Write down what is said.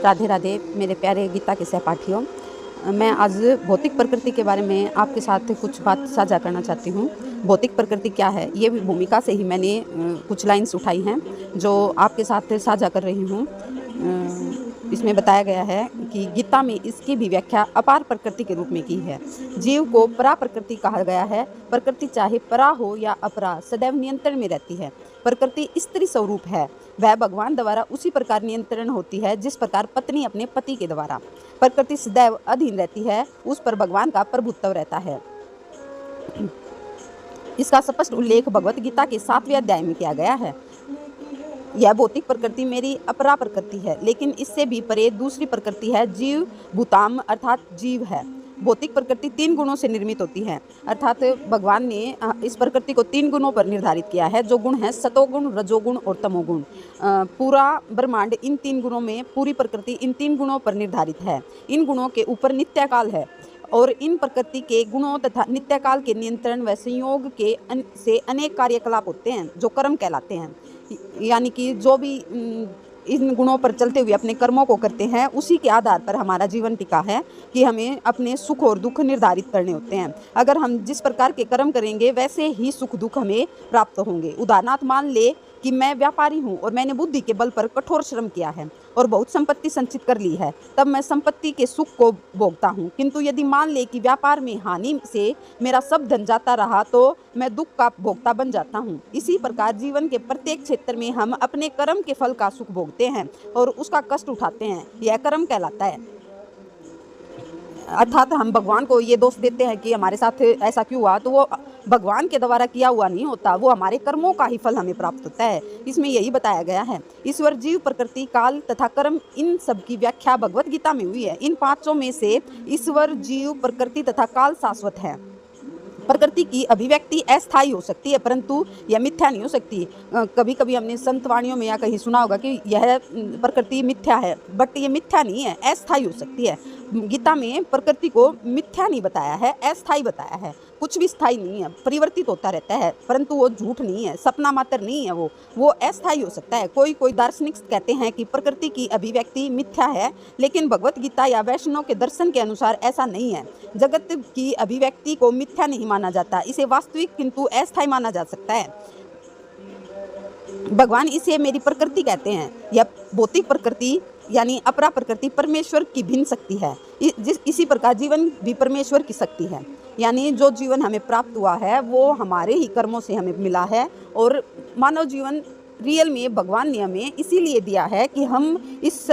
राधे राधे मेरे प्यारे गीता के सहपाठियों। मैं आज भौतिक प्रकृति के बारे में आपके साथ कुछ बात साझा करना चाहती हूँ। भौतिक प्रकृति क्या है, ये भी भूमिका से ही मैंने कुछ लाइन्स उठाई हैं जो आपके साथ साझा कर रही हूँ। इसमें बताया गया है कि गीता में इसकी भी व्याख्या अपार प्रकृति के रूप में की है। जीव को परा प्रकृति कहा गया है। प्रकृति चाहे परा हो या अपरा, सदैव नियंत्रण में रहती है। प्रकृति स्त्री स्वरूप है, वह भगवान द्वारा उसी प्रकार नियंत्रण होती है जिस प्रकार पत्नी अपने पति के द्वारा। प्रकृति सदैव अधीन रहती है, उस पर भगवान का प्रभुत्व रहता है। इसका स्पष्ट उल्लेख भगवत गीता के 7वें अध्याय में किया गया है। यह भौतिक प्रकृति मेरी अपरा प्रकृति है, लेकिन इससे भी परे दूसरी प्रकृति है, जीव भूताम अर्थात जीव है। भौतिक प्रकृति 3 गुणों से निर्मित होती है, अर्थात भगवान ने इस प्रकृति को 3 गुणों पर निर्धारित किया है, जो गुण है सतोगुण, रजोगुण और तमोगुण। पूरा ब्रह्मांड इन 3 गुणों में, पूरी प्रकृति इन 3 गुणों पर निर्धारित है। इन गुणों के ऊपर नित्यकाल है और इन प्रकृति के गुणों तथा नित्यकाल के नियंत्रण व संयोग के से अनेक कार्यकलाप होते हैं जो कर्म कहलाते हैं। यानी कि जो भी इन गुणों पर चलते हुए अपने कर्मों को करते हैं, उसी के आधार पर हमारा जीवन टिका है कि हमें अपने सुख और दुख निर्धारित करने होते हैं। अगर हम जिस प्रकार के कर्म करेंगे वैसे ही सुख दुख हमें प्राप्त होंगे। उदाहरणार्थ मान ले कि मैं व्यापारी हूँ और मैंने बुद्धि के बल पर कठोर श्रम किया है और बहुत संपत्ति संचित कर ली है, तब मैं संपत्ति के सुख को भोगता हूँ। किंतु यदि मान ले कि व्यापार में हानि से मेरा सब धन जाता रहा तो मैं दुख का भोक्ता बन जाता हूँ। इसी प्रकार जीवन के प्रत्येक क्षेत्र में हम अपने कर्म के फल का सुख भोगते हैं और उसका कष्ट उठाते हैं। यह कर्म कहलाता है। अर्थात हम भगवान को ये दोष देते हैं कि हमारे साथ ऐसा क्यों हुआ, तो वो भगवान के द्वारा किया हुआ नहीं होता, वो हमारे कर्मों का ही फल हमें प्राप्त होता है। इसमें यही बताया गया है। ईश्वर, जीव, प्रकृति, काल तथा कर्म, इन सब की व्याख्या भगवत गीता में हुई है। इन पांचों में से ईश्वर, जीव, प्रकृति तथा काल शाश्वत है। प्रकृति की अभिव्यक्ति अस्थायी हो सकती है, परंतु यह मिथ्या नहीं हो सकती। कभी कभी हमने संत वाणियों में या कहीं सुना होगा कि यह प्रकृति मिथ्या है, बट ये मिथ्या नहीं है, अस्थायी हो सकती है। गीता में प्रकृति को मिथ्या नहीं बताया है, अस्थायी बताया है। कुछ भी स्थायी नहीं है, परिवर्तित होता रहता है, परंतु वो झूठ नहीं है, सपना मात्र नहीं है, वो अस्थायी हो सकता है। कोई दार्शनिक कहते हैं कि प्रकृति की अभिव्यक्ति मिथ्या है, लेकिन भगवत गीता या वैष्णव के दर्शन के अनुसार ऐसा नहीं है। जगत की अभिव्यक्ति को मिथ्या नहीं माना जाता, इसे वास्तविक किंतु अस्थायी माना जा सकता है। भगवान इसे मेरी प्रकृति कहते हैं। यह भौतिक प्रकृति यानी अपरा प्रकृति परमेश्वर की भिन्न शक्ति है। इसी प्रकार जीवन भी परमेश्वर की शक्ति है। यानी जो जीवन हमें प्राप्त हुआ है वो हमारे ही कर्मों से हमें मिला है, और मानव जीवन रियल में भगवान ने हमें इसीलिए दिया है कि हम इस